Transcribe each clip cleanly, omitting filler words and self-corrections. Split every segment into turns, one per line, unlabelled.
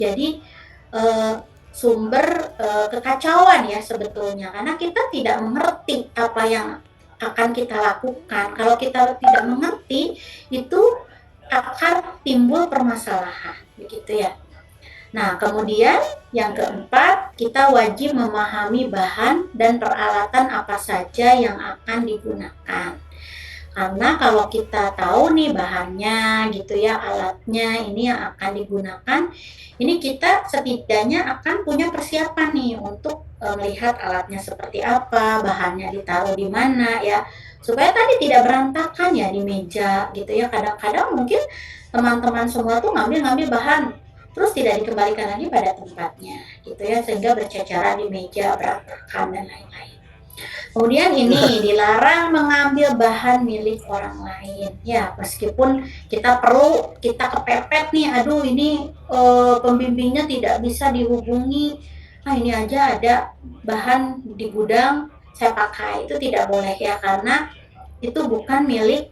jadi sumber kekacauan ya sebetulnya, karena kita tidak mengerti apa yang akan kita lakukan. Kalau kita tidak mengerti, itu akan timbul permasalahan, begitu ya. Nah, kemudian yang keempat, kita wajib memahami bahan dan peralatan apa saja yang akan digunakan. Karena kalau kita tahu nih bahannya gitu ya, alatnya ini yang akan digunakan, ini kita setidaknya akan punya persiapan nih untuk melihat alatnya seperti apa, bahannya ditaruh di mana ya, supaya tadi tidak berantakan ya di meja gitu ya. Kadang-kadang mungkin teman-teman semua tuh ngambil bahan terus tidak dikembalikan lagi pada tempatnya gitu ya, sehingga berceceran di meja, berantakan dan lain-lain. Kemudian ini dilarang mengambil bahan milik orang lain. Ya, meskipun kita kepepet nih, aduh ini pembimbingnya tidak bisa dihubungi. Nah, ini aja ada bahan di gudang saya pakai. Itu tidak boleh ya, karena itu bukan milik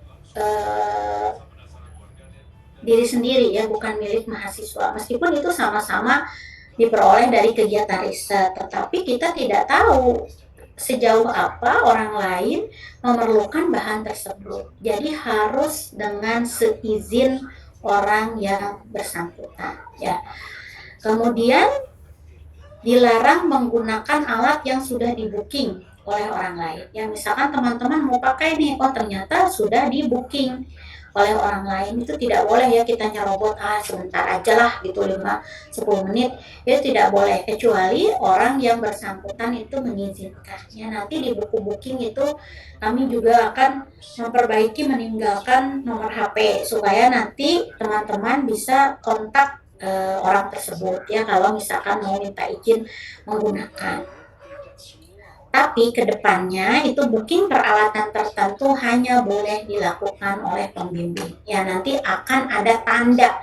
diri sendiri ya, bukan milik mahasiswa. Meskipun itu sama-sama diperoleh dari kegiatan riset, tetapi kita tidak tahu sejauh apa orang lain memerlukan bahan tersebut. Jadi harus dengan seizin orang yang bersangkutan ya. Kemudian dilarang menggunakan alat yang sudah di-booking oleh orang lain. Ya, misalkan teman-teman mau pakai nih, oh ternyata sudah di-booking oleh orang lain, itu tidak boleh ya kita nyerobot, sebentar aja lah gitu 5-10 menit, itu tidak boleh, kecuali orang yang bersangkutan itu mengizinkannya. Nanti di buku booking itu kami juga akan memperbaiki, meninggalkan nomor HP supaya nanti teman-teman bisa kontak orang tersebut ya, kalau misalkan mau minta izin menggunakan. Tapi kedepannya itu booking peralatan tertentu hanya boleh dilakukan oleh pembimbing. Ya, nanti akan ada tanda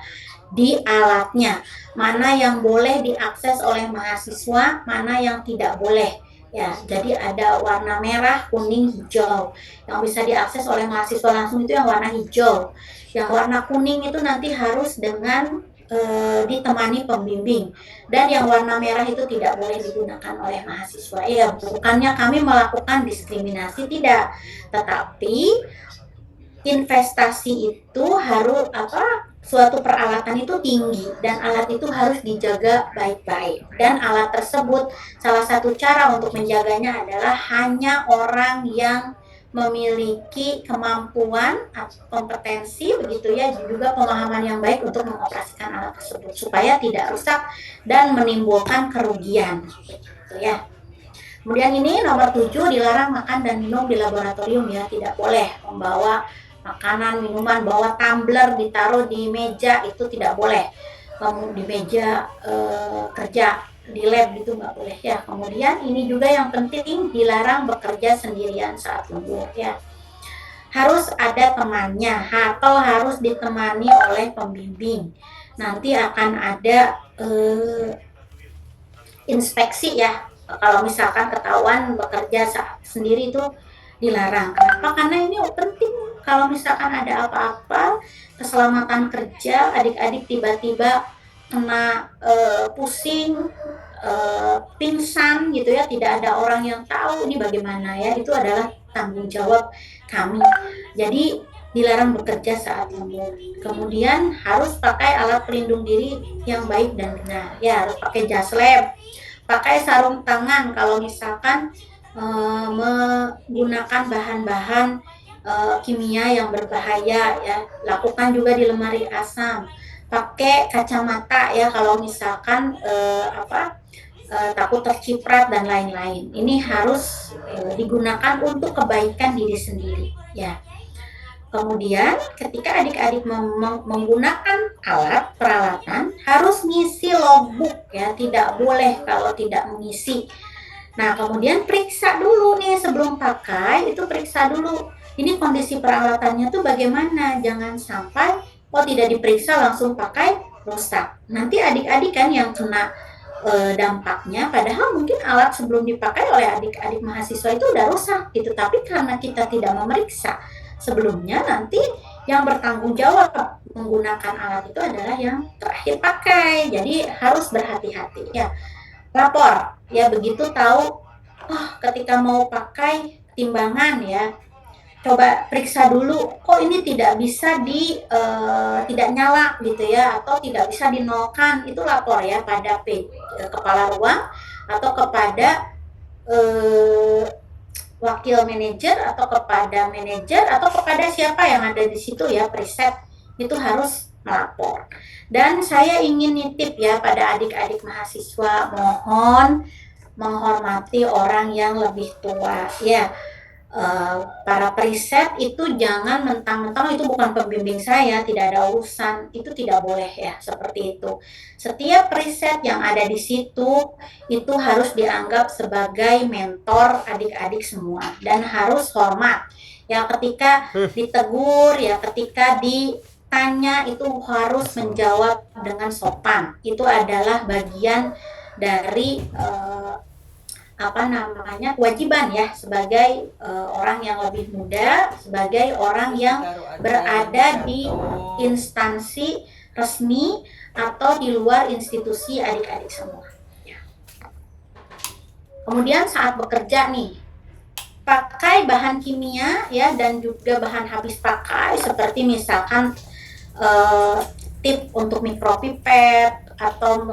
di alatnya, mana yang boleh diakses oleh mahasiswa, mana yang tidak boleh. Ya, jadi ada warna merah, kuning, hijau. Yang bisa diakses oleh mahasiswa langsung itu yang warna hijau. Yang warna kuning itu nanti harus dengan ditemani pembimbing, dan yang warna merah itu tidak boleh digunakan oleh mahasiswa. Ya, bukannya kami melakukan diskriminasi, tidak, tetapi investasi itu harus suatu peralatan itu tinggi, dan alat itu harus dijaga baik-baik. Dan alat tersebut, salah satu cara untuk menjaganya adalah hanya orang yang memiliki kemampuan atau kompetensi begitu ya, juga pemahaman yang baik untuk mengoperasikan alat tersebut supaya tidak rusak dan menimbulkan kerugian gitu ya. Kemudian ini nomor 7, dilarang makan dan minum di laboratorium ya, tidak boleh membawa makanan, minuman, bawa tumbler ditaruh di meja, itu tidak boleh. Di meja kerja di lab gitu nggak boleh ya. Kemudian ini juga yang penting, dilarang bekerja sendirian saat lembur ya. Harus ada temannya atau harus ditemani oleh pembimbing. Nanti akan ada inspeksi ya. Kalau misalkan ketahuan bekerja sendiri itu dilarang. Kenapa? Karena ini penting. Kalau misalkan ada apa-apa, keselamatan kerja, adik-adik tiba-tiba kena pusing, pingsan gitu ya, tidak ada orang yang tahu ini bagaimana ya, itu adalah tanggung jawab kami. Jadi dilarang bekerja saat lembur. Kemudian harus pakai alat pelindung diri yang baik dan benar ya, harus pakai jas lab, pakai sarung tangan kalau misalkan menggunakan bahan-bahan kimia yang berbahaya ya. Lakukan juga di lemari asam. Pakai kacamata ya kalau misalkan takut terciprat dan lain-lain. Ini harus digunakan untuk kebaikan diri sendiri ya. Kemudian ketika adik-adik menggunakan alat peralatan harus ngisi logbook ya, tidak boleh kalau tidak mengisi. Nah, kemudian periksa dulu nih sebelum pakai, itu periksa dulu ini kondisi peralatannya tuh bagaimana, jangan sampai tidak diperiksa langsung pakai rusak. Nanti adik-adik kan yang kena dampaknya, padahal mungkin alat sebelum dipakai oleh adik-adik mahasiswa itu udah rusak gitu, tapi karena kita tidak memeriksa sebelumnya, nanti yang bertanggung jawab menggunakan alat itu adalah yang terakhir pakai. Jadi harus berhati-hati ya. Lapor ya, begitu tahu ketika mau pakai timbangan ya, coba periksa dulu, kok ini tidak bisa tidak nyala gitu ya, atau tidak bisa dinolkan, itu lapor ya pada kepala ruang atau kepada eh, wakil manajer atau kepada manajer atau kepada siapa yang ada di situ ya, preset itu harus melapor. Dan saya ingin nitip ya pada adik-adik mahasiswa, mohon menghormati orang yang lebih tua ya. Para preset itu jangan mentang-mentang itu bukan pembimbing saya, tidak ada urusan, itu tidak boleh ya, seperti itu. Setiap preset yang ada di situ itu harus dianggap sebagai mentor adik-adik semua dan harus hormat ya, ketika ditegur ya, ketika ditanya itu harus menjawab dengan sopan. Itu adalah bagian dari kewajiban ya, sebagai orang yang lebih muda, sebagai orang yang berada di instansi resmi atau di luar institusi adik-adik semua ya. Kemudian saat bekerja nih, pakai bahan kimia ya, dan juga bahan habis pakai seperti misalkan tip untuk mikropipet atau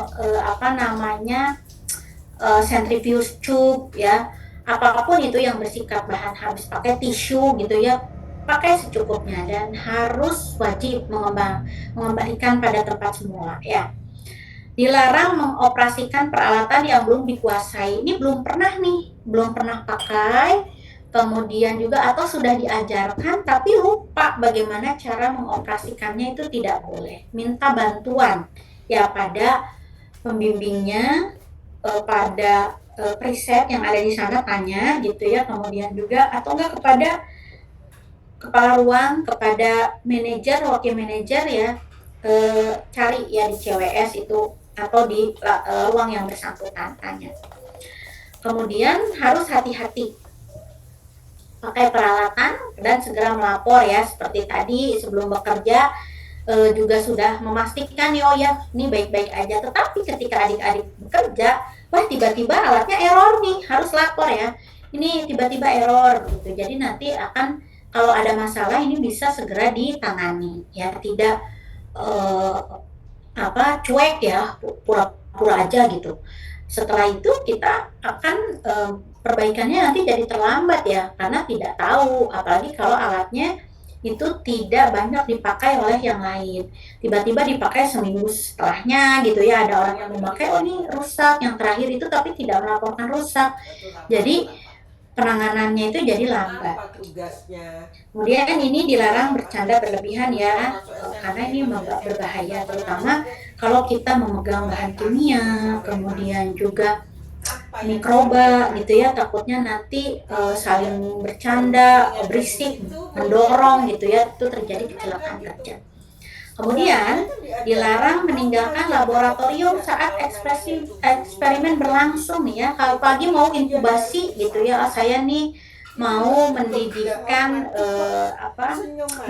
centrifuge tube ya, apapun itu yang bersikap bahan habis pakai, tisu gitu ya, pakai secukupnya dan harus wajib mengembalikan pada tempat semula ya. Dilarang mengoperasikan peralatan yang belum dikuasai. Ini belum pernah pakai, kemudian juga atau sudah diajarkan tapi lupa bagaimana cara mengoperasikannya, itu tidak boleh. Minta bantuan ya pada pembimbingnya, pada preset yang ada di sana, tanya gitu ya, kemudian juga atau enggak kepada kepala ruang, kepada manajer, wakil manajer ya, cari ya di CWS itu atau di ruang yang bersangkutan, tanya. Kemudian harus hati-hati pakai peralatan dan segera melapor ya, seperti tadi sebelum bekerja juga sudah memastikan ya, ini baik-baik aja. Tetapi ketika adik-adik bekerja, wah tiba-tiba alatnya error nih, harus lapor ya, ini tiba-tiba error gitu. Jadi nanti akan, kalau ada masalah ini bisa segera ditangani ya, tidak cuek ya, pura-pura aja gitu. Setelah itu kita akan perbaikannya nanti jadi terlambat ya, karena tidak tahu, apalagi kalau alatnya itu tidak banyak dipakai oleh yang lain, tiba-tiba dipakai seminggu setelahnya gitu ya, ada orang yang memakai, oh ini rusak yang terakhir itu, tapi tidak melaporkan rusak, jadi penanganannya itu jadi lambat. Kemudian ini dilarang bercanda berlebihan ya, karena ini berbahaya, terutama kalau kita memegang bahan kimia, kemudian juga mikroba gitu ya, takutnya nanti saling bercanda, berisik, mendorong gitu ya, itu terjadi kecelakaan kerja. Kemudian dilarang meninggalkan laboratorium saat eksperimen berlangsung nih ya. Kalau pagi mau inkubasi gitu ya, saya nih mau mendidihkan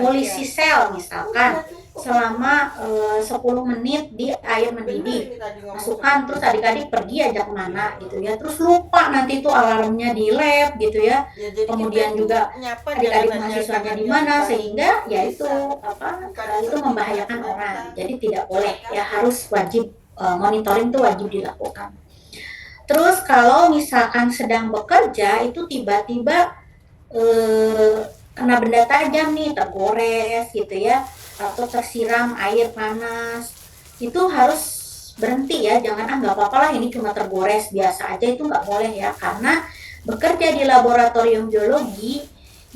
polisi sel misalkan selama 10 menit di air mendidih, masukkan, terus adik-adik pergi aja kemana gitu ya, terus lupa nanti itu alarmnya di lab gitu ya, kemudian juga adik-adik mahasiswanya di mana, sehingga ya itu itu membahayakan orang. Jadi tidak boleh ya, harus wajib monitoring itu wajib dilakukan. Terus kalau misalkan sedang bekerja itu tiba-tiba kena benda tajam nih, tergores gitu ya, atau tersiram air panas, itu harus berhenti ya, jangan nggak apa-apa lah ini cuma tergores biasa aja, itu nggak boleh ya, karena bekerja di laboratorium biologi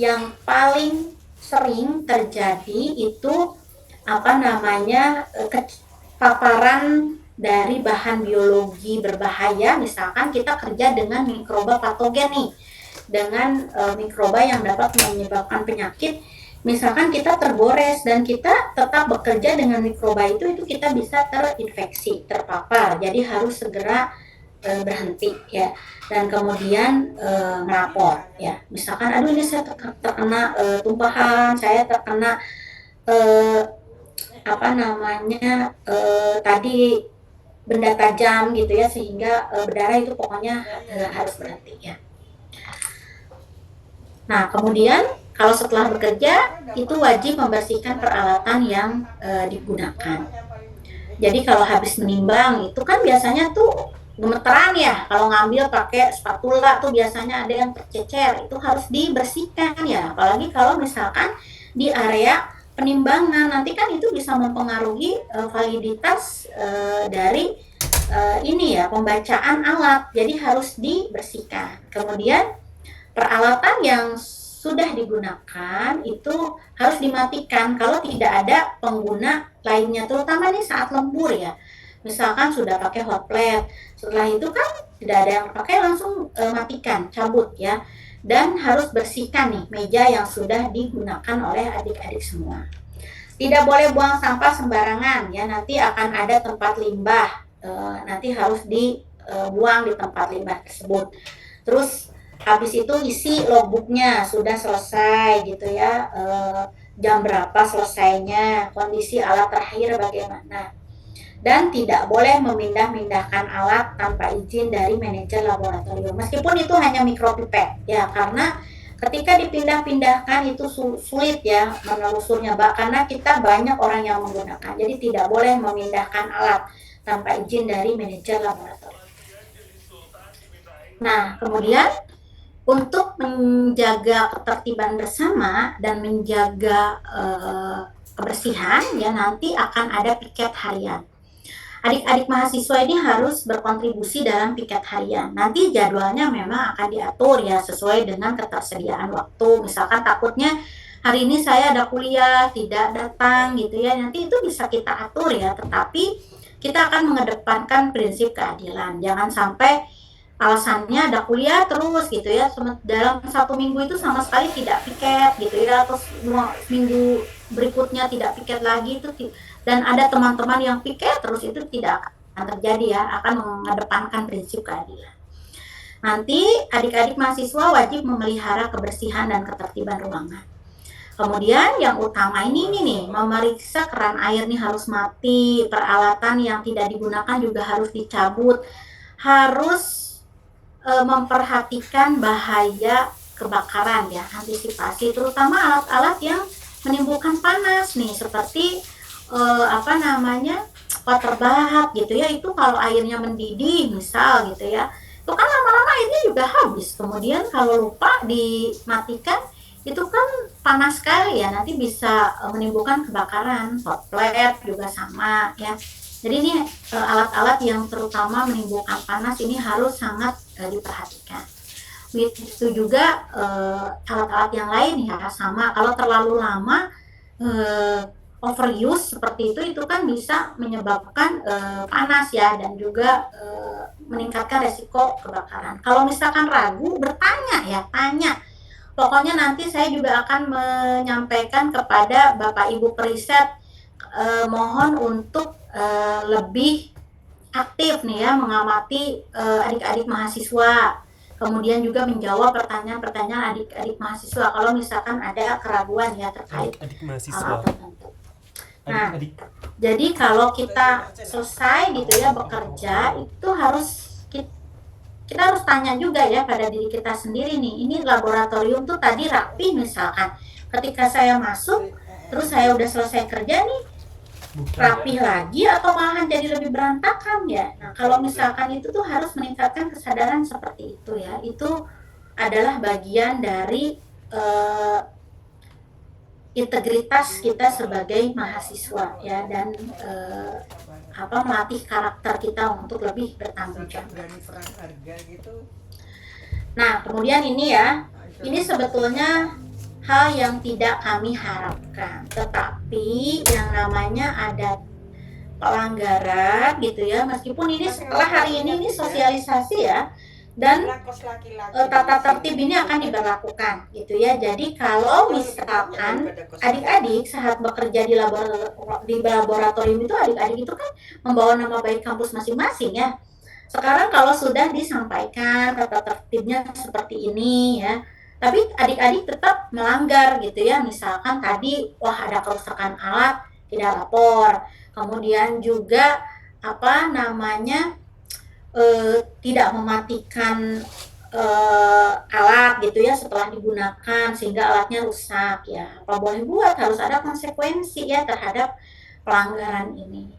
yang paling sering terjadi itu paparan dari bahan biologi berbahaya, misalkan kita kerja dengan mikroba patogen nih, dengan mikroba yang dapat menyebabkan penyakit, misalkan kita tergores dan kita tetap bekerja dengan mikroba itu kita bisa terinfeksi, terpapar, jadi harus segera berhenti ya, dan kemudian melapor ya, misalkan aduh ini saya terkena tumpahan, saya terkena eh, apa namanya tadi benda tajam gitu ya, sehingga berdarah itu pokoknya harus berhenti ya. Nah, kemudian kalau setelah bekerja itu wajib membersihkan peralatan yang digunakan. Jadi kalau habis menimbang itu kan biasanya tuh gemeteran ya, kalau ngambil pakai spatula tuh biasanya ada yang tercecer, itu harus dibersihkan ya, apalagi kalau misalkan di area penimbangan, nanti kan itu bisa mempengaruhi validitas dari ini ya, pembacaan alat, jadi harus dibersihkan. Kemudian peralatan yang sudah digunakan itu harus dimatikan kalau tidak ada pengguna lainnya, terutama nih saat lembur ya. Misalkan sudah pakai hot plate, setelah itu kan tidak ada yang pakai, langsung matikan, cabut ya. Dan harus bersihkan nih meja yang sudah digunakan oleh adik-adik semua. Tidak boleh buang sampah sembarangan ya, nanti akan ada tempat limbah, nanti harus dibuang di tempat limbah tersebut. Terus habis itu isi logbooknya sudah selesai gitu ya, jam berapa selesainya, kondisi alat terakhir bagaimana, dan tidak boleh memindah-mindahkan alat tanpa izin dari manajer laboratorium, meskipun itu hanya mikropipet ya, karena ketika dipindah-pindahkan itu sulit ya menelusurnya, karena kita banyak orang yang menggunakan, jadi tidak boleh memindahkan alat tanpa izin dari manajer laboratorium. Nah, kemudian untuk menjaga ketertiban bersama dan menjaga kebersihan ya, nanti akan ada piket harian. Adik-adik mahasiswa ini harus berkontribusi dalam piket harian. Nanti jadwalnya memang akan diatur ya sesuai dengan ketersediaan waktu. Misalkan takutnya hari ini saya ada kuliah tidak datang gitu ya, nanti itu bisa kita atur ya, tetapi kita akan mengedepankan prinsip keadilan. Jangan sampai alasannya ada kuliah terus gitu ya, dalam 1 minggu itu sama sekali tidak piket gitu ya, terus minggu berikutnya tidak piket lagi itu, dan ada teman-teman yang piket terus, itu tidak akan terjadi ya, akan mengedepankan prinsip keadilan. Nanti adik-adik mahasiswa wajib memelihara kebersihan dan ketertiban ruangan. Kemudian yang utama ini nih, memeriksa keran air nih harus mati, peralatan yang tidak digunakan juga harus dicabut, harus memperhatikan bahaya kebakaran ya, antisipasi terutama alat-alat yang menimbulkan panas nih, seperti water bath gitu ya, itu kalau airnya mendidih misal gitu ya, itu kan lama-lama airnya juga habis, kemudian kalau lupa dimatikan itu kan panas sekali ya, nanti bisa menimbulkan kebakaran. Hot plate juga sama ya. Jadi ini alat-alat yang terutama menimbulkan panas ini harus sangat diperhatikan. Begitu juga alat-alat yang lain ya, sama, kalau terlalu lama overuse seperti itu kan bisa menyebabkan panas ya, dan juga meningkatkan resiko kebakaran. Kalau misalkan ragu, bertanya ya, tanya. Pokoknya nanti saya juga akan menyampaikan kepada Bapak Ibu periset, mohon untuk lebih aktif nih ya, mengamati adik-adik mahasiswa, kemudian juga menjawab pertanyaan-pertanyaan adik-adik mahasiswa kalau misalkan ada keraguan ya terkait hal tertentu. Nah, jadi kalau kita selesai gitu ya bekerja, itu kita harus tanya juga ya pada diri kita sendiri nih, ini laboratorium tuh tadi rapi misalkan, ketika saya masuk terus saya udah selesai kerja nih, rapi lagi atau malahan jadi lebih berantakan ya. Nah, kalau misalkan itu tuh harus meningkatkan kesadaran seperti itu ya, itu adalah bagian dari integritas kita sebagai mahasiswa ya, dan melatih karakter kita untuk lebih bertanggung jawab. Nah, kemudian ini ya, ini sebetulnya hal yang tidak kami harapkan, tetapi yang namanya ada pelanggaran gitu ya, meskipun ini setelah hari ini sosialisasi ya, dan tata tertib ini akan diberlakukan gitu ya. Jadi kalau misalkan adik-adik saat bekerja di laboratorium itu, adik-adik itu kan membawa nama baik kampus masing-masing ya. Sekarang kalau sudah disampaikan tata tertibnya seperti ini ya, tapi adik-adik tetap melanggar gitu ya. Misalkan tadi, wah ada kerusakan alat, tidak lapor. Kemudian juga apa namanya, tidak mematikan alat gitu ya setelah digunakan sehingga alatnya rusak ya. Apa boleh buat, harus ada konsekuensi ya terhadap pelanggaran ini.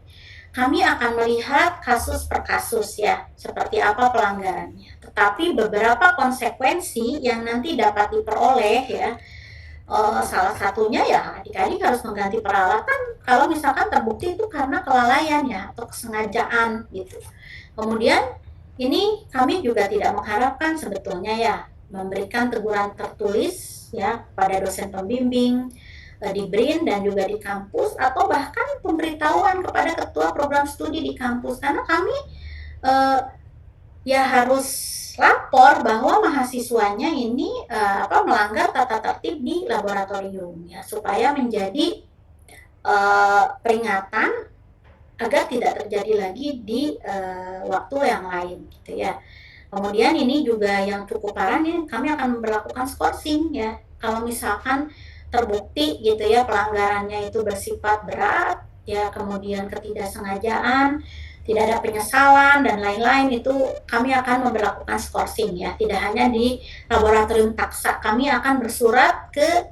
Kami akan melihat kasus per kasus ya, seperti apa pelanggarannya. Tetapi beberapa konsekuensi yang nanti dapat diperoleh ya, salah satunya ya adik-adik harus mengganti peralatan kalau misalkan terbukti itu karena kelalaian ya atau kesengajaan gitu. Kemudian ini kami juga tidak mengharapkan sebetulnya ya memberikan teguran tertulis ya pada dosen pembimbing di BRIN dan juga di kampus, atau bahkan pemberitahuan kepada ketua program studi di kampus, karena kami ya harus lapor bahwa mahasiswanya ini melanggar tata tertib di laboratorium ya, supaya menjadi peringatan agar tidak terjadi lagi di waktu yang lain gitu ya. Kemudian ini juga yang cukup parah nih, kami akan memperlakukan skorsing ya. Kalau misalkan terbukti gitu ya pelanggarannya itu bersifat berat ya, kemudian ketidaksengajaan, tidak ada penyesalan dan lain-lain, itu kami akan memperlakukan skorsing ya. Tidak hanya di laboratorium taksa, kami akan bersurat ke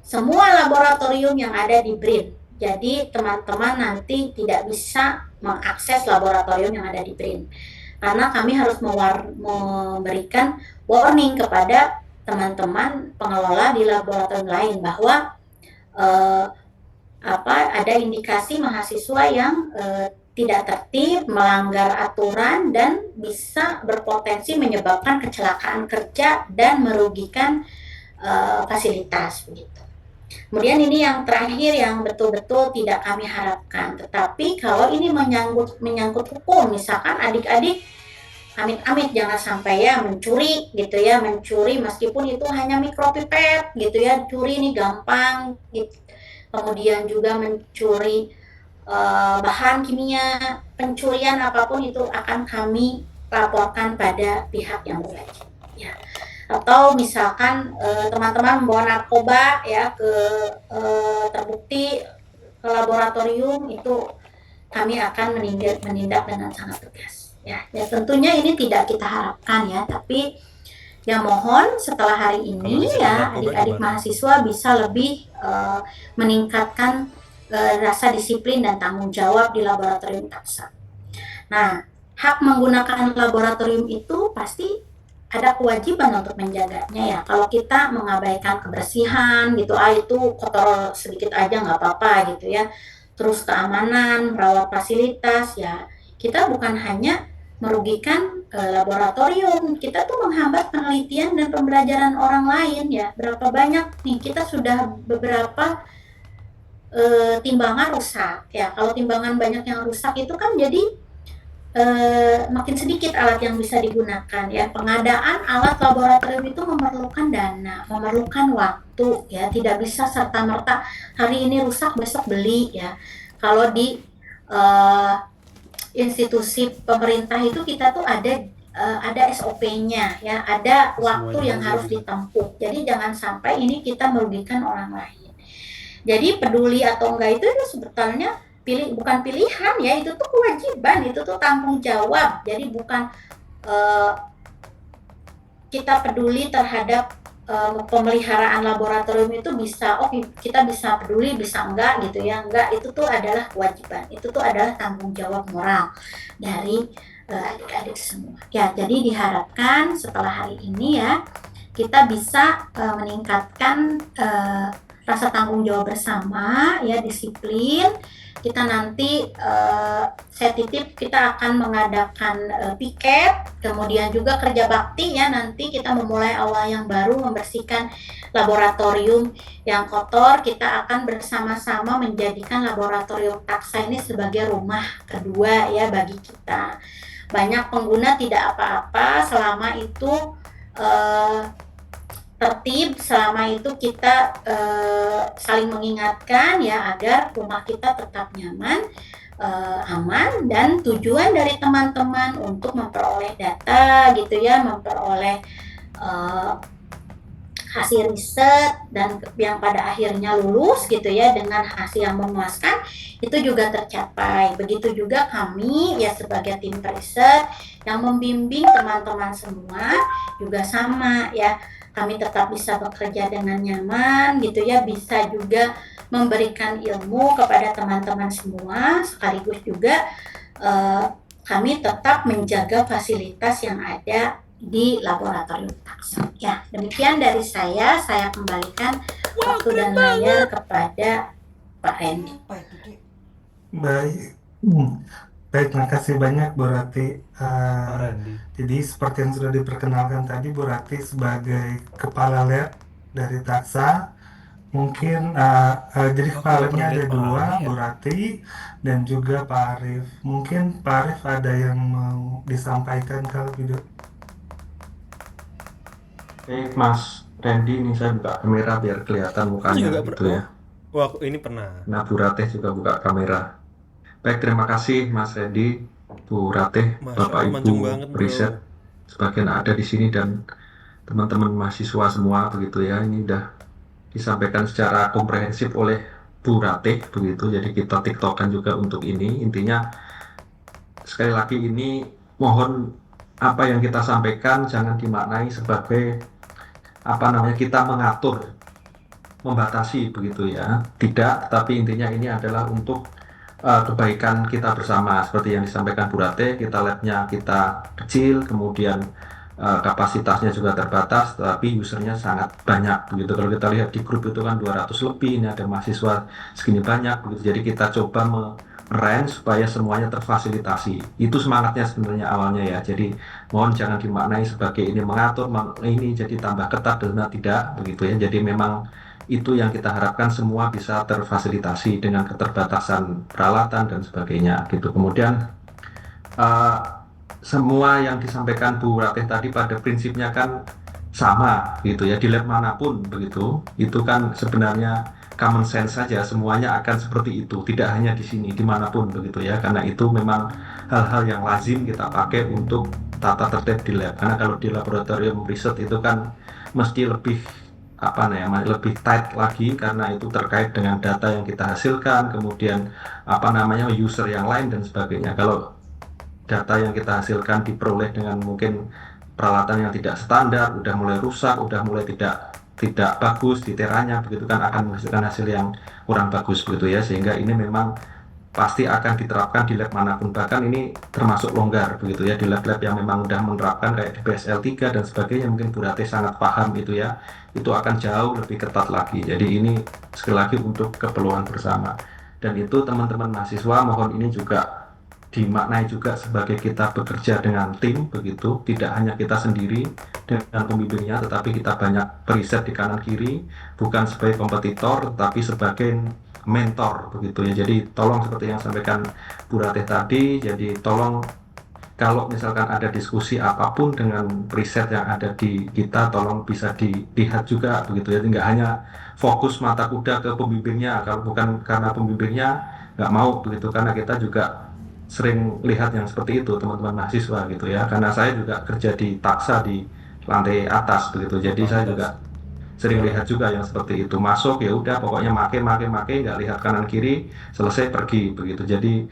semua laboratorium yang ada di BRIN. Jadi teman-teman nanti tidak bisa mengakses laboratorium yang ada di BRIN, karena kami harus memberikan warning kepada teman-teman pengelola di laboratorium lain bahwa ada indikasi mahasiswa yang tidak tertib, melanggar aturan, dan bisa berpotensi menyebabkan kecelakaan kerja dan merugikan fasilitas begitu. Kemudian ini yang terakhir yang betul-betul tidak kami harapkan, tetapi kalau ini menyangkut hukum, misalkan adik-adik amit-amit jangan sampai ya mencuri gitu ya, mencuri meskipun itu hanya mikropipet gitu ya, curi ini gampang gitu. Kemudian juga mencuri bahan kimia, pencurian apapun itu akan kami laporkan pada pihak yang berwajib ya. Atau misalkan teman-teman membawa narkoba ya terbukti ke laboratorium, itu kami akan menindak dengan sangat tegas ya. Tentunya ini tidak kita harapkan ya, tapi ya mohon setelah hari ini ya adik-adik mahasiswa bisa lebih meningkatkan rasa disiplin dan tanggung jawab di laboratorium taksa. Nah, hak menggunakan laboratorium itu pasti ada kewajiban untuk menjaganya ya. Kalau kita mengabaikan kebersihan gitu, itu kotor sedikit aja nggak apa-apa gitu ya. Terus keamanan, merawat fasilitas ya, kita bukan hanya merugikan laboratorium, kita tuh menghambat penelitian dan pembelajaran orang lain ya. Berapa banyak nih kita sudah beberapa timbangan rusak ya. Kalau timbangan banyak yang rusak itu kan jadi makin sedikit alat yang bisa digunakan ya. Pengadaan alat laboratorium itu memerlukan dana, memerlukan waktu ya, tidak bisa serta-merta hari ini rusak besok beli ya. Kalau di institusi pemerintah itu kita tuh ada SOP-nya ya, ada waktu yang harus ditempuh. Jadi jangan sampai ini kita merugikan orang lain. Jadi peduli atau enggak itu sebetulnya bukan pilihan ya, itu tuh kewajiban, itu tuh tanggung jawab. Jadi bukan kita peduli terhadap pemeliharaan laboratorium itu bisa, kita bisa peduli, bisa enggak gitu ya. Enggak, itu tuh adalah kewajiban, itu tuh adalah tanggung jawab moral dari adik-adik semua ya. Jadi diharapkan setelah hari ini ya kita bisa meningkatkan rasa tanggung jawab bersama ya, disiplin. Kita nanti saya titip kita akan mengadakan piket, kemudian juga kerja bakti ya. Nanti kita memulai awal yang baru, membersihkan laboratorium yang kotor. Kita akan bersama-sama menjadikan laboratorium taksa ini sebagai rumah kedua ya bagi kita. Banyak pengguna tidak apa-apa selama itu tertib, selama itu kita saling mengingatkan ya agar rumah kita tetap nyaman, aman, dan tujuan dari teman-teman untuk memperoleh data gitu ya, memperoleh hasil riset dan yang pada akhirnya lulus gitu ya dengan hasil yang memuaskan itu juga tercapai. Begitu juga kami ya sebagai tim riset yang membimbing teman-teman semua juga sama ya. Kami tetap bisa bekerja dengan nyaman gitu ya, bisa juga memberikan ilmu kepada teman-teman semua sekaligus juga kami tetap menjaga fasilitas yang ada di laboratorium Taksa. Ya, demikian dari saya kembalikan waktu dan layar kepada Pak Randy.
Baik. Baik, terima kasih banyak Bu Rati.
Pak Randy.
Jadi seperti yang sudah diperkenalkan tadi, Bu Rati sebagai kepala lab dari Taksa. Mungkin jadi kepala labnya ada dua, Bu Rati dan juga Pak Arief. Mungkin Pak Arief ada yang mau disampaikan kalau gitu.
Baik Mas Randy, ini saya buka kamera biar kelihatan mukanya gitu ya.
Wah, ini pernah.
Nah, Bu Ratih juga buka kamera. Baik, terima kasih Mas Randy, Bu Ratih, Bapak Ibu riset sebagian ada di sini dan teman-teman mahasiswa semua begitu ya. Ini udah disampaikan secara komprehensif oleh Bu Ratih begitu. Jadi kita tiktokan juga untuk ini. Intinya sekali lagi ini mohon apa yang kita sampaikan jangan dimaknai sebagai kita mengatur, membatasi begitu ya. Tidak, tetapi intinya ini adalah untuk kebaikan kita bersama. Seperti yang disampaikan Bu Rate, kita labnya kita kecil, kemudian kapasitasnya juga terbatas, tapi usernya sangat banyak begitu. Kalau kita lihat di grup itu kan 200 lebih, ini ada mahasiswa segini banyak begitu. Jadi kita coba range supaya semuanya terfasilitasi. Itu semangatnya sebenarnya awalnya ya. Jadi mohon jangan dimaknai sebagai ini mengatur, ini jadi tambah ketat dan tidak begitu ya. Jadi memang itu yang kita harapkan semua bisa terfasilitasi dengan keterbatasan peralatan dan sebagainya gitu. Kemudian semua yang disampaikan Bu Ratih tadi pada prinsipnya kan sama gitu ya, di lab manapun begitu. Itu kan sebenarnya common sense saja, semuanya akan seperti itu, tidak hanya di sini, dimanapun begitu ya, karena itu memang hal-hal yang lazim kita pakai untuk tata tertib di lab. Karena kalau di laboratorium riset itu kan mesti lebih lebih tight lagi karena itu terkait dengan data yang kita hasilkan, kemudian user yang lain dan sebagainya. Kalau data yang kita hasilkan diperoleh dengan mungkin peralatan yang tidak standar, udah mulai rusak, udah mulai tidak bagus di teranya begitu kan akan menghasilkan hasil yang kurang bagus begitu ya, sehingga ini memang pasti akan diterapkan di lab manapun, bahkan ini termasuk longgar begitu ya di lab-lab yang memang udah menerapkan kayak di BSL 3 dan sebagainya, mungkin Bu Ratih sangat paham gitu ya, itu akan jauh lebih ketat lagi. Jadi ini sekali lagi untuk keperluan bersama, dan itu teman-teman mahasiswa mohon ini juga dimaknai juga sebagai kita bekerja dengan tim begitu, tidak hanya kita sendiri dengan pembimbingnya, tetapi kita banyak periset di kanan kiri, bukan sebagai kompetitor tetapi sebagai mentor begitu ya. Jadi tolong seperti yang sampaikan Bu Ratih tadi, jadi tolong kalau misalkan ada diskusi apapun dengan riset yang ada di kita, tolong bisa dilihat juga begitu ya, tidak hanya fokus mata kuda ke pembimbingnya, kalau bukan karena pembimbingnya nggak mau begitu, karena kita juga sering lihat yang seperti itu teman-teman mahasiswa gitu ya, karena saya juga kerja di Taksa di lantai atas begitu, jadi saya juga sering lihat juga yang seperti itu, masuk ya udah pokoknya make nggak lihat kanan kiri, selesai pergi begitu. Jadi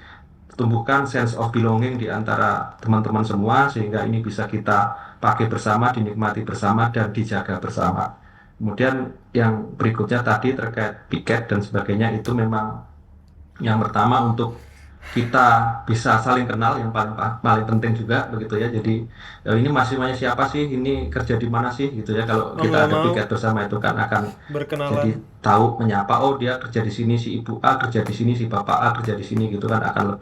tumbuhkan sense of belonging di antara teman-teman semua sehingga ini bisa kita pakai bersama, dinikmati bersama dan dijaga bersama. Kemudian yang berikutnya tadi terkait piket dan sebagainya, itu memang yang pertama untuk kita bisa saling kenal, yang paling penting juga begitu ya. Jadi ini mahasiswanya siapa sih, ini kerja di mana sih gitu ya. Kalau kita ada piket bersama itu kan akan jadi tahu menyapa, oh dia kerja di sini, si Ibu A kerja di sini, si Bapak A kerja di sini gitu kan, akan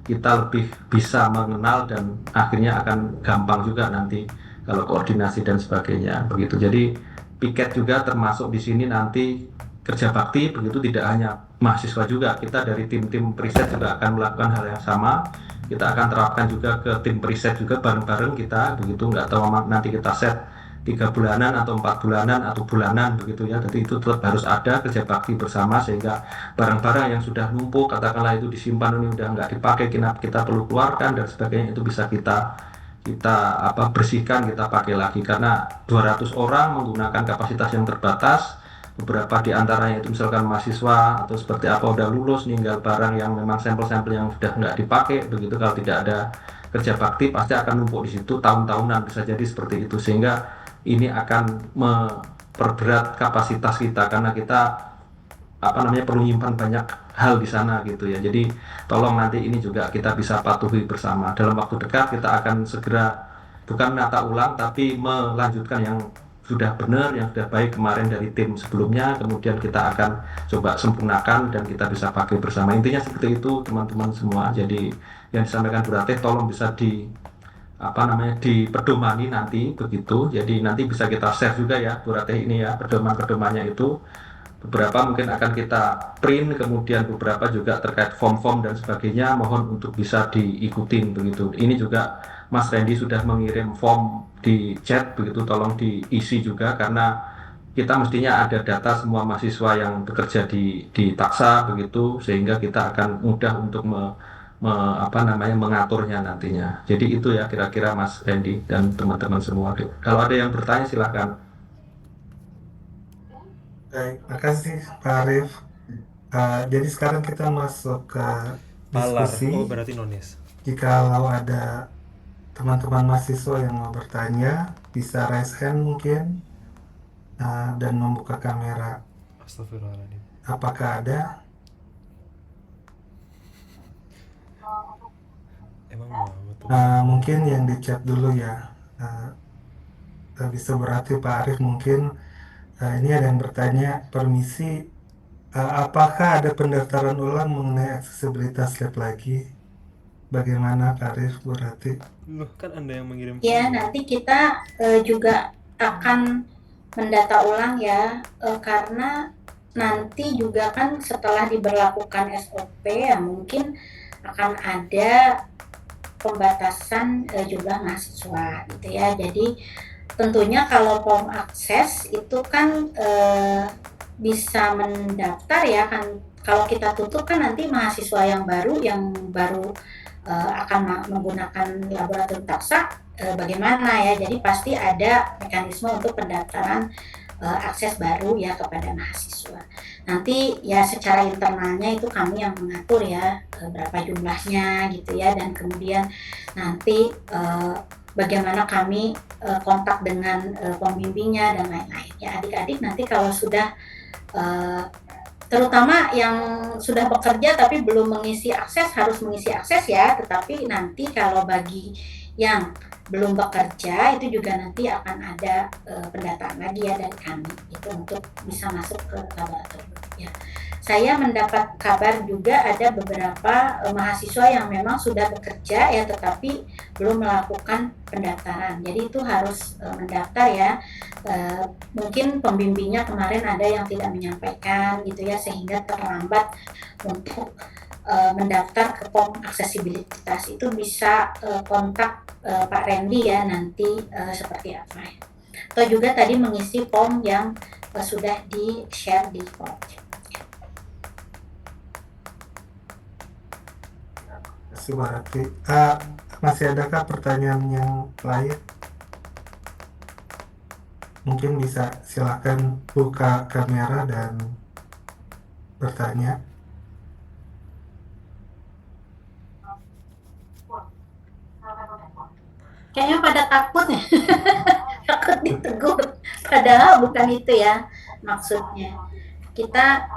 kita lebih bisa mengenal dan akhirnya akan gampang juga nanti kalau koordinasi dan sebagainya begitu. Jadi piket juga termasuk di sini nanti kerja bakti begitu, tidak hanya mahasiswa juga, kita dari tim-tim periset juga akan melakukan hal yang sama. Kita akan terapkan juga ke tim periset juga bareng-bareng kita begitu, nggak tahu nanti kita set 3 bulanan atau 4 bulanan atau bulanan begitu ya. Jadi itu tetap harus ada kerja bakti bersama, sehingga barang-barang yang sudah numpuk katakanlah itu disimpan, ini udah nggak dipakai, kita perlu keluarkan dan sebagainya, itu bisa kita kita bersihkan, kita pakai lagi, karena 200 orang menggunakan kapasitas yang terbatas, beberapa di antaranya itu misalkan mahasiswa atau seperti apa udah lulus, ninggal barang yang memang sampel-sampel yang sudah nggak dipakai begitu, kalau tidak ada kerja bakti pasti akan numpuk di situ tahun-tahunan, bisa jadi seperti itu, sehingga ini akan memperberat kapasitas kita karena kita perlu nyimpan banyak hal di sana gitu ya. Jadi tolong nanti ini juga kita bisa patuhi bersama. Dalam waktu dekat kita akan segera bukan menata ulang tapi melanjutkan yang sudah benar, yang sudah baik kemarin dari tim sebelumnya, kemudian kita akan coba sempurnakan dan kita bisa pakai bersama. Intinya seperti itu teman-teman semua. Jadi yang disampaikan Bu Ratih tolong bisa dipedomani nanti begitu. Jadi nanti bisa kita share juga ya Bu Ratih ini ya, pedoman-pedomannya itu. Beberapa mungkin akan kita print, kemudian beberapa juga terkait form-form dan sebagainya, mohon untuk bisa diikutin begitu. Ini juga Mas Randy sudah mengirim form di chat begitu, tolong diisi juga karena kita mestinya ada data semua mahasiswa yang bekerja di Taksa begitu, sehingga kita akan mudah untuk mengaturnya nantinya. Jadi itu ya kira-kira Mas Randy dan teman-teman semua. Kalau ada yang bertanya silakan.
Baik, makasih Pak Arif. Jadi sekarang kita masuk ke
Palar.
diskusi.
Oh, berarti nonis.
Jikalau ada teman-teman mahasiswa yang mau bertanya, bisa raise hand mungkin dan membuka kamera.
Astagfirullahaladzim.
Apakah ada?
Emang mau betul.
Mungkin yang di chat dulu ya. Bisa berarti Pak Arif mungkin ini ada yang bertanya, permisi, apakah ada pendaftaran ulang mengenai aksesibilitas lab lagi? Bagaimana Pak Arif, Bu Rati?
Loh, kan Anda yang mengirim.
Ya, nanti kita juga akan mendata ulang ya, karena nanti juga kan setelah diberlakukan SOP ya mungkin akan ada pembatasan jumlah mahasiswa gitu ya. Jadi tentunya kalau form akses itu kan bisa mendaftar ya kan, kalau kita tutup kan nanti mahasiswa yang baru akan menggunakan laboratorium Taksa bagaimana ya. Jadi pasti ada mekanisme untuk pendaftaran akses baru ya kepada mahasiswa. Nanti ya secara internalnya itu kami yang mengatur ya berapa jumlahnya gitu ya, dan kemudian nanti bagaimana kami kontak dengan pembimbingnya dan lain-lain ya. Adik-adik nanti kalau sudah terutama yang sudah bekerja tapi belum mengisi akses harus mengisi akses ya, tetapi nanti kalau bagi yang belum bekerja itu juga nanti akan ada pendataan lagi ya dari kami itu untuk bisa masuk ke laboratorium ya. Saya mendapat kabar juga ada beberapa mahasiswa yang memang sudah bekerja ya tetapi belum melakukan pendaftaran. Jadi itu harus mendaftar ya. Mungkin pembimbingnya kemarin ada yang tidak menyampaikan gitu ya, sehingga terlambat untuk mendaftar ke form aksesibilitas. Itu bisa kontak Pak Randy ya nanti seperti apa ya. Atau juga tadi mengisi form yang sudah di-share di form.
Berarti masih adakah pertanyaan yang lain? Mungkin bisa silakan buka kamera dan bertanya.
Kayaknya pada takut ya. Takut ditegur, padahal bukan itu ya maksudnya. Kita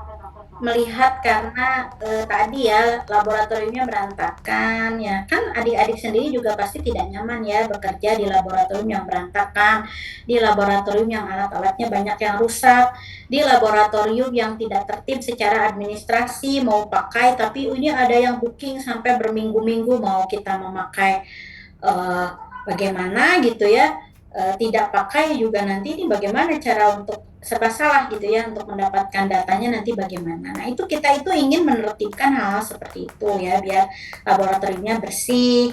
melihat karena tadi ya laboratoriumnya berantakan ya kan, adik-adik sendiri juga pasti tidak nyaman ya bekerja di laboratorium yang berantakan, di laboratorium yang alat-alatnya banyak yang rusak, di laboratorium yang tidak tertib secara administrasi, mau pakai tapi ini ada yang booking sampai berminggu-minggu mau kita memakai bagaimana gitu ya, tidak pakai juga nanti ini bagaimana cara untuk serba salah gitu ya untuk mendapatkan datanya nanti bagaimana. Nah itu kita itu ingin menertibkan hal seperti itu ya biar laboratoriumnya bersih,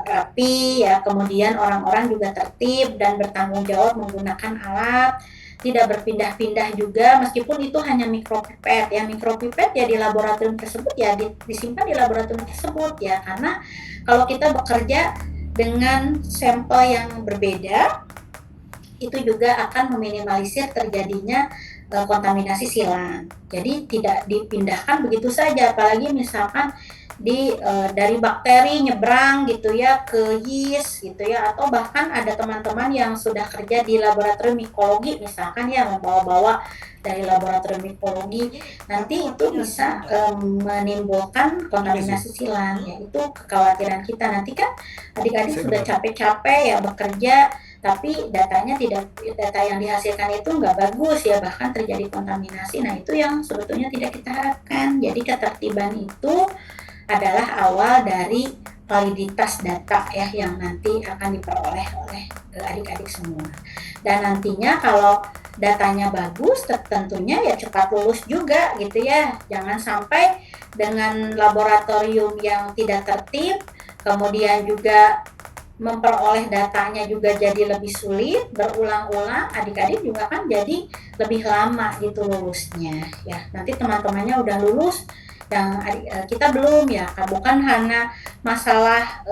rapi ya, kemudian orang-orang juga tertib dan bertanggung jawab menggunakan alat, tidak berpindah-pindah juga meskipun itu hanya mikropipet ya, mikropipet ya di laboratorium tersebut ya disimpan di laboratorium tersebut ya, karena kalau kita bekerja dengan sampel yang berbeda, itu juga akan meminimalisir terjadinya kontaminasi silang. Jadi tidak dipindahkan begitu saja, apalagi misalkan dari bakteri nyebrang gitu ya ke yeast gitu ya, atau bahkan ada teman-teman yang sudah kerja di laboratorium mikologi misalkan ya, membawa-bawa dari laboratorium mikologi, nanti itu bisa menimbulkan kontaminasi silang. Ya itu kekhawatiran kita, nanti kan adik-adik sudah capek-capek ya bekerja, tapi data yang dihasilkan itu nggak bagus ya, bahkan terjadi kontaminasi. Nah itu yang sebetulnya tidak kita harapkan. Jadi ketertiban itu adalah awal dari validitas data ya, yang nanti akan diperoleh oleh adik-adik semua. Dan nantinya kalau datanya bagus, tentunya ya cepat lulus juga gitu ya. Jangan sampai dengan laboratorium yang tidak tertib, kemudian juga memperoleh datanya juga jadi lebih sulit, berulang-ulang, adik-adik juga kan jadi lebih lama gitu lulusnya ya. Nanti teman-temannya udah lulus, yang kita belum ya, bukan hanya masalah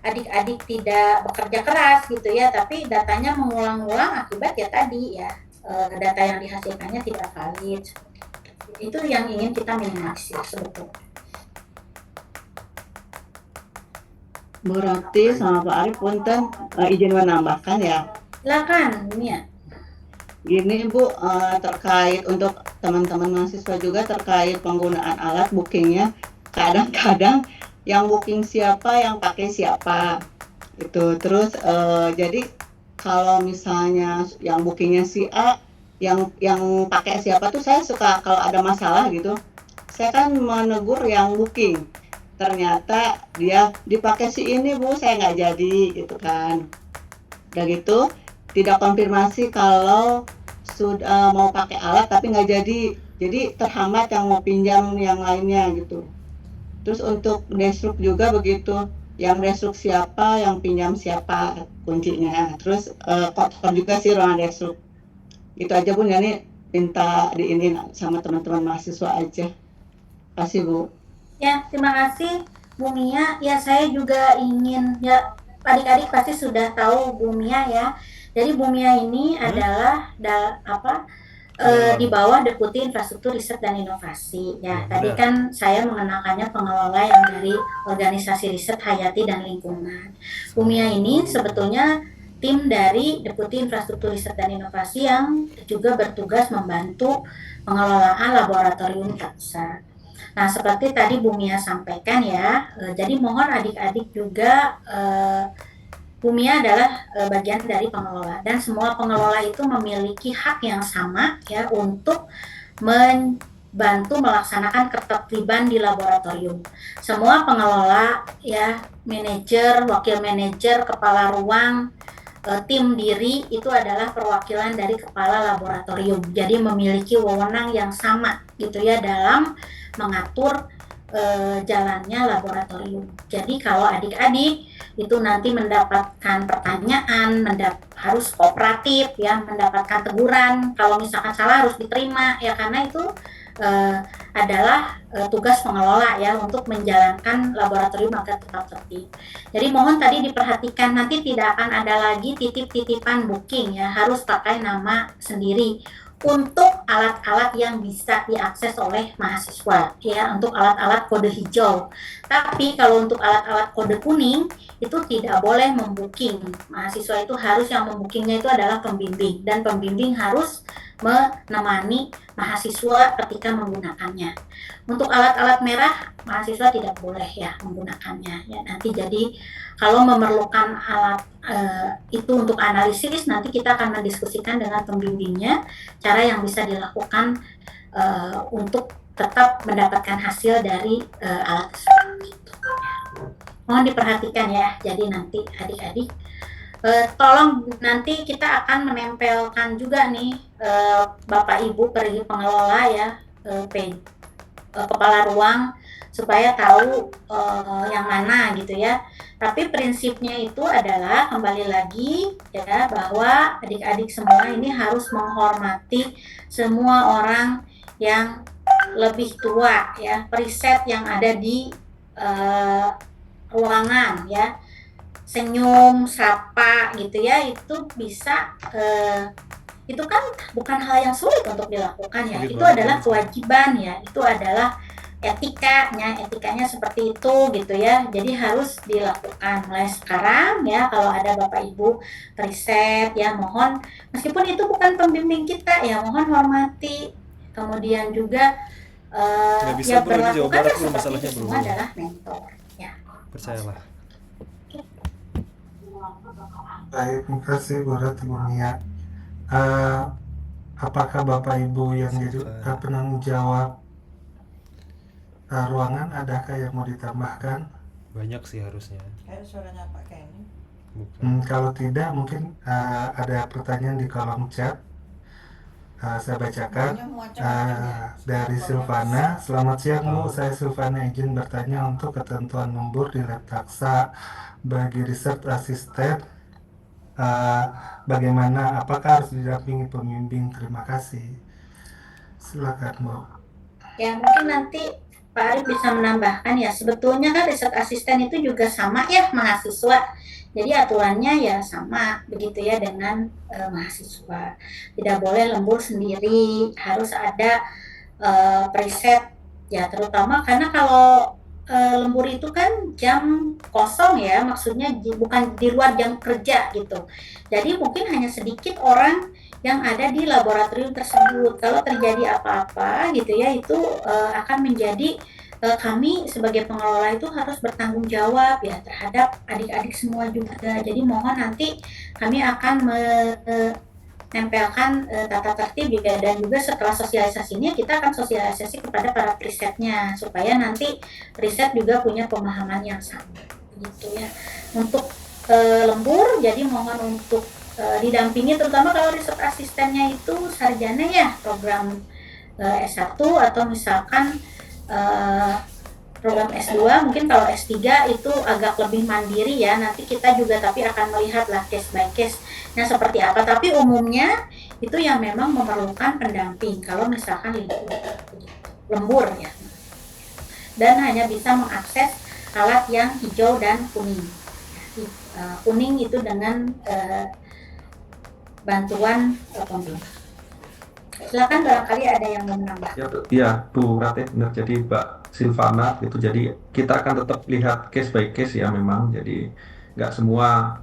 adik-adik tidak bekerja keras gitu ya, tapi datanya mengulang-ulang akibat ya tadi ya, data yang dihasilkannya tidak valid. Itu yang ingin kita minimalisir sebetulnya.
Bu Rati sama Pak Arif, punten izin menambahkan ya.
Silakan, Mia.
Gini Bu, terkait untuk teman-teman mahasiswa juga terkait penggunaan alat bookingnya, kadang-kadang yang booking siapa, yang pakai siapa itu. Terus jadi kalau misalnya yang bookingnya si A, yang pakai siapa tuh saya suka kalau ada masalah gitu, saya kan menegur yang booking, ternyata dia dipakai si ini Bu, saya nggak jadi gitu kan. Udah gitu tidak konfirmasi kalau sudah mau pakai alat tapi nggak jadi terhambat yang mau pinjam yang lainnya gitu. Terus untuk destruk juga begitu, yang destruk siapa, yang pinjam siapa kuncinya. Terus kotor juga sih ruangan destruk. Itu aja Bu, ini minta diinin sama teman-teman mahasiswa aja. Kasih Bu.
Ya, terima kasih Bu Mia. Ya, saya juga ingin, ya adik-adik pasti sudah tahu Bu Mia ya. Jadi Bu Mia ini adalah di bawah Deputi Infrastruktur Riset dan Inovasi. Ya, tadi kan saya mengenalkannya pengelola yang dari organisasi riset hayati dan lingkungan. Bu Mia ini sebetulnya tim dari Deputi Infrastruktur Riset dan Inovasi yang juga bertugas membantu pengelolaan laboratorium TAKSA. Nah, seperti tadi Bu Mia sampaikan ya, jadi mohon adik-adik juga, Bu Mia adalah bagian dari pengelola, dan semua pengelola itu memiliki hak yang sama ya untuk membantu melaksanakan ketertiban di laboratorium. Semua pengelola ya, manajer, wakil manajer, kepala ruang, tim diri itu adalah perwakilan dari kepala laboratorium. Jadi memiliki wewenang yang sama gitu ya dalam mengatur jalannya laboratorium. Jadi kalau adik-adik itu nanti mendapatkan pertanyaan, harus kooperatif ya, mendapatkan teguran, kalau misalkan salah harus diterima ya, karena itu adalah tugas pengelola ya untuk menjalankan laboratorium agar tetap tertib. Jadi mohon tadi diperhatikan, nanti tidak akan ada lagi titip-titipan booking ya, harus pakai nama sendiri untuk alat-alat yang bisa diakses oleh mahasiswa ya, untuk alat-alat kode hijau. Tapi kalau untuk alat-alat kode kuning itu tidak boleh membooking. Mahasiswa itu harus, yang membookingnya itu adalah pembimbing, dan pembimbing harus menemani mahasiswa ketika menggunakannya. Untuk alat-alat merah mahasiswa tidak boleh ya menggunakannya ya. Nanti jadi kalau memerlukan alat itu untuk analisis, nanti kita akan mendiskusikan dengan pembimbingnya cara yang bisa dilakukan untuk tetap mendapatkan hasil dari alat tersebut gitu. Mohon diperhatikan ya. Jadi nanti adik-adik tolong, nanti kita akan menempelkan juga nih Bapak Ibu pergi pengelola ya, kepala ruang, supaya tahu yang mana gitu ya. Tapi prinsipnya itu adalah kembali lagi ya, bahwa adik-adik semua ini harus menghormati semua orang yang lebih tua ya, periset yang ada di ruangan ya. senyum, sapa gitu ya, itu bisa itu kan bukan hal yang sulit untuk dilakukan ya.
Sulit
Itu
banget
adalah
ya.
kewajiban ya. Itu adalah etikanya seperti itu gitu ya. Jadi harus dilakukan mulai sekarang ya. Kalau ada Bapak Ibu riset ya, mohon meskipun itu bukan pembimbing kita ya, mohon hormati. Kemudian juga
Nggak bisa
ya
bro, ini Jawa
berlakukan
Barat
ya
bro
seperti
masalahnya
itu
bro.
semua adalah mentor ya.
Percayalah.
Baik, terima kasih Bu Ratih, Bu Mia. Eh, apakah Bapak Ibu yang jadi
Silakan.
penanggung jawab ruangan, adakah yang mau ditambahkan?
Banyak sih harusnya.
Kayak suaranya Pak Kenny.
Bukan.
Kalau tidak, mungkin ada pertanyaan di kolom chat. Saya bacakan.
Banyak macam-macam ya.
Dari Silvana. Selamat siang Bu, saya Silvana, izin bertanya untuk ketentuan lembur di lab taksa bagi research assistant. Bagaimana? Apakah harus didampingi pembimbing? Terima kasih. Silakan Bu.
Ya mungkin nanti Pak Arif bisa menambahkan ya, sebetulnya kan riset asisten itu juga sama ya mahasiswa. Jadi aturannya ya sama begitu ya dengan mahasiswa. Tidak boleh lembur sendiri, harus ada preset ya, terutama karena kalau lembur itu kan jam kosong ya, maksudnya bukan di luar jam kerja gitu. Jadi mungkin hanya sedikit orang yang ada di laboratorium tersebut. Kalau terjadi apa-apa gitu ya, itu akan menjadi kami sebagai pengelola itu harus bertanggung jawab ya terhadap adik-adik semua juga. Jadi mohon nanti kami akan menempelkan tata tertib juga, dan juga setelah sosialisasinya kita akan sosialisasi kepada para presetnya supaya nanti preset juga punya pemahaman yang sama gitu ya. Untuk lembur, jadi mohon untuk didampingi, terutama kalau riset asistennya itu sarjana ya, program S1 atau misalkan program S2, mungkin kalau S3 itu agak lebih mandiri ya, nanti kita juga tapi akan melihat lah case by case nya seperti apa, tapi umumnya itu yang memang memerlukan pendamping kalau misalkan lembur ya, dan hanya bisa mengakses alat yang hijau dan kuning. Kuning itu dengan bantuan pembimbing. Silakan, barangkali ada yang mau menambah.
Ya, Bu Ratih, benar. Jadi Mbak Silvana itu, jadi kita akan tetap lihat case by case ya memang. Jadi nggak semua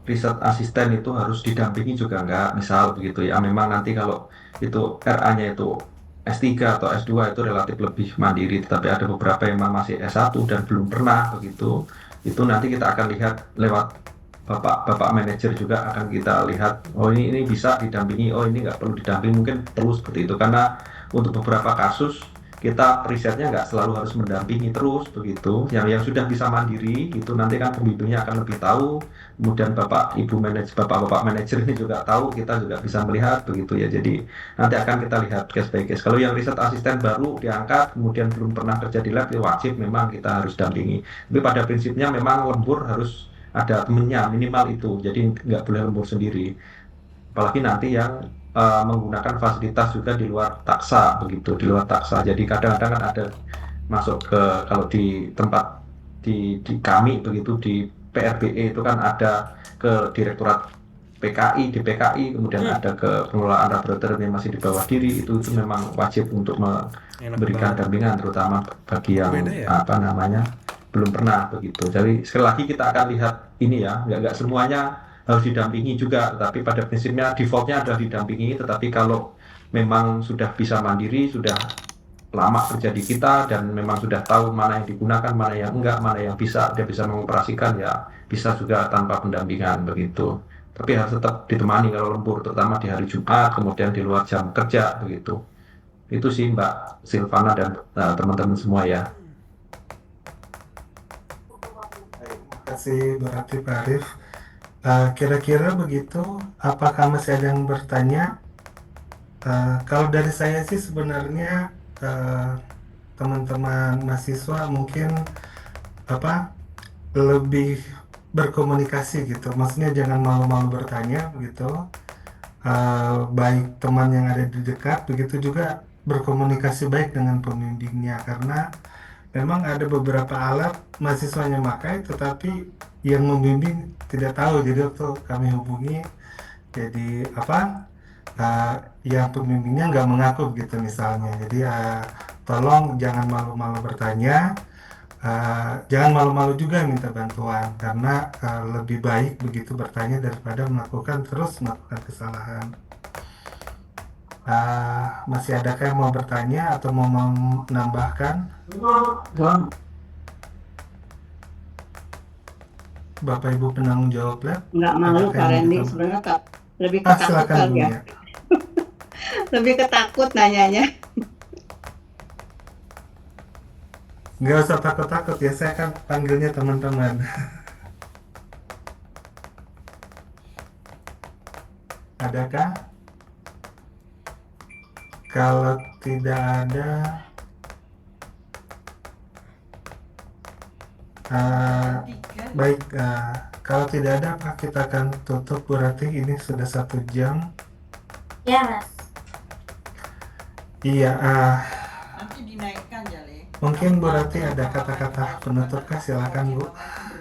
riset asisten itu harus didampingi juga nggak, misal begitu ya. Memang nanti kalau itu RA-nya itu S3 atau S2 itu relatif lebih mandiri, tetapi ada beberapa yang masih S1 dan belum pernah begitu. Itu nanti kita akan lihat lewat Bapak manajer juga akan kita lihat, oh ini bisa didampingi, oh ini nggak perlu didampingi, mungkin perlu seperti itu, karena untuk beberapa kasus kita risetnya nggak selalu harus mendampingi terus begitu. Yang sudah bisa mandiri itu nanti kan pembimbingnya akan lebih tahu, kemudian bapak manajer ini juga tahu, kita juga bisa melihat begitu ya. Jadi nanti akan kita lihat case by case. Kalau yang riset asisten baru diangkat kemudian belum pernah kerja di lab, ya wajib memang kita harus dampingi. Tapi pada prinsipnya memang lembur harus ada temennya minimal itu, jadi nggak boleh lembur sendiri, apalagi nanti yang menggunakan fasilitas juga di luar taksa begitu, di luar taksa. Jadi kadang-kadang kan ada masuk ke, kalau di tempat di kami begitu di PRBE itu kan ada ke Direktorat PKI, di PKI, kemudian ada ke pengelolaan laboratorium yang masih di bawah diri, itu memang wajib untuk memberikan dampingan, terutama bagi yang apa namanya belum pernah begitu. Jadi sekali lagi kita akan lihat ini ya, nggak semuanya harus didampingi juga, tapi pada prinsipnya defaultnya adalah didampingi. Tetapi kalau memang sudah bisa mandiri, sudah lama kerja di kita dan memang sudah tahu mana yang digunakan, mana yang enggak, mana yang dia bisa mengoperasikan, ya bisa juga tanpa pendampingan begitu. Tapi harus tetap ditemani kalau lembur, terutama di hari Jumat, kemudian di luar jam kerja begitu. Itu sih Mbak Silvana dan teman-teman semua ya.
Terima kasih berarti Pak Arif. Kira-kira begitu, apakah masih ada yang bertanya? Kalau dari saya sih sebenarnya teman-teman mahasiswa mungkin lebih berkomunikasi gitu, maksudnya jangan malu-malu bertanya gitu. Baik teman yang ada di dekat, begitu juga berkomunikasi baik dengan pembimbingnya, karena memang ada beberapa alat mahasiswanya pakai, tetapi yang membimbing tidak tahu. Jadi waktu kami hubungi, jadi yang pembimbingnya nggak mengaku gitu misalnya. Jadi tolong jangan malu-malu bertanya, jangan malu-malu juga minta bantuan, karena lebih baik begitu bertanya daripada melakukan kesalahan. Masih adakah yang mau bertanya atau mau menambahkan? Bapak Ibu penanggung jawab lab?
Nggak malu
Adakah
Kak
yang
Randy,
mau
sebenarnya lebih ketakut
silakan
kali
Bu
ya.
Mia.
Lebih ketakut nanyanya.
Nggak usah takut-takut ya, saya kan panggilnya teman-teman. Adakah? Kalau tidak ada, baik. Kalau tidak ada, Pak, kita akan tutup. Berarti ini sudah 1 jam.
Ya, Mas.
Iya,
Nanti dinaikkan ya, Le.
mungkin Bu Rati ada kata-kata penutup kah? Silakan Bu.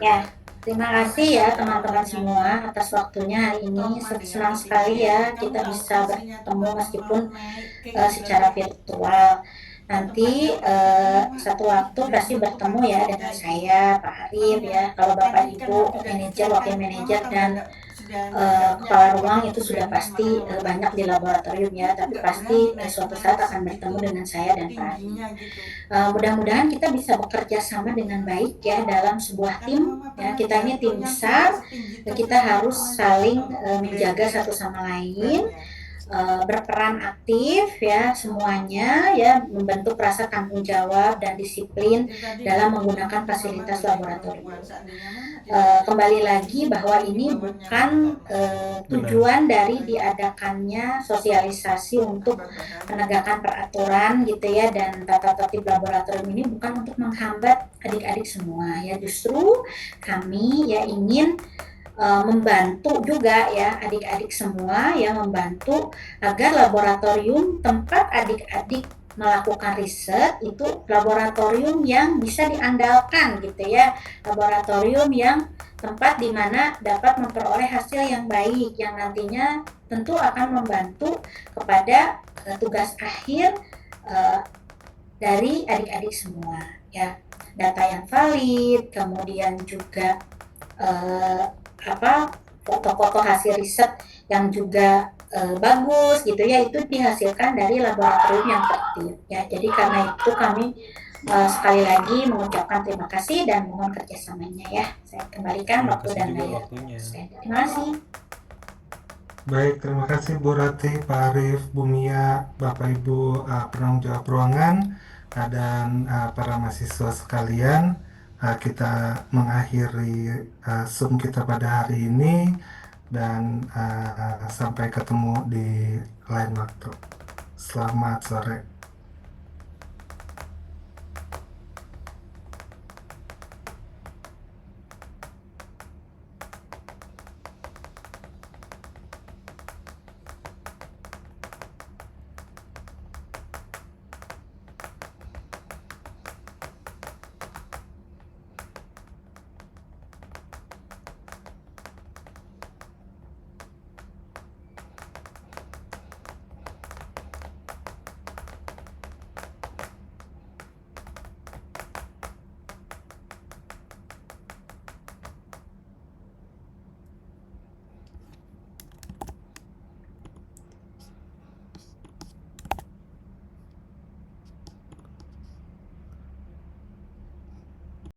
Ya, terima kasih ya teman-teman semua atas waktunya hari ini. Senang sekali ya kita bisa bertemu meskipun secara virtual. Nanti satu waktu pasti bertemu ya dengan saya, Pak Arif ya. Kalau Bapak Ibu manajer, wakil manajer dan kepala ruang itu sudah pasti banyak di laboratorium ya, tapi pasti suatu saat akan bertemu dengan saya dan Pak Arif. Mudah-mudahan kita bisa bekerja sama dengan baik ya dalam sebuah tim ya. Kita ini tim besar, kita harus saling menjaga satu sama lain, berperan aktif ya semuanya ya, membentuk rasa tanggung jawab dan disiplin dalam menggunakan fasilitas laboratorium. Kembali lagi bahwa ini bukan tujuan dari diadakannya sosialisasi untuk penegakan peraturan gitu ya, dan tata tertib laboratorium ini bukan untuk menghambat adik-adik semua ya. Justru kami ya ingin membantu juga ya adik-adik semua ya, membantu agar laboratorium tempat adik-adik melakukan riset itu laboratorium yang bisa diandalkan gitu ya, laboratorium yang tempat di mana dapat memperoleh hasil yang baik yang nantinya tentu akan membantu kepada tugas akhir dari adik-adik semua ya, data yang valid, kemudian juga foto-foto hasil riset yang juga bagus gitu ya, itu dihasilkan dari laboratorium yang tertib ya. Jadi karena itu kami sekali lagi mengucapkan terima kasih dan mohon kerjasamanya ya. Saya kembalikan
Terima
waktu
kasih
dan
juga
layar.
waktunya.
Terima kasih.
Baik, terima kasih Bu Rati, Pak Arif, Bu Mia, Bapak Ibu penanggung jawab ruangan, dan para mahasiswa sekalian. Kita mengakhiri Zoom kita pada hari ini, dan sampai ketemu di lain waktu. Selamat sore.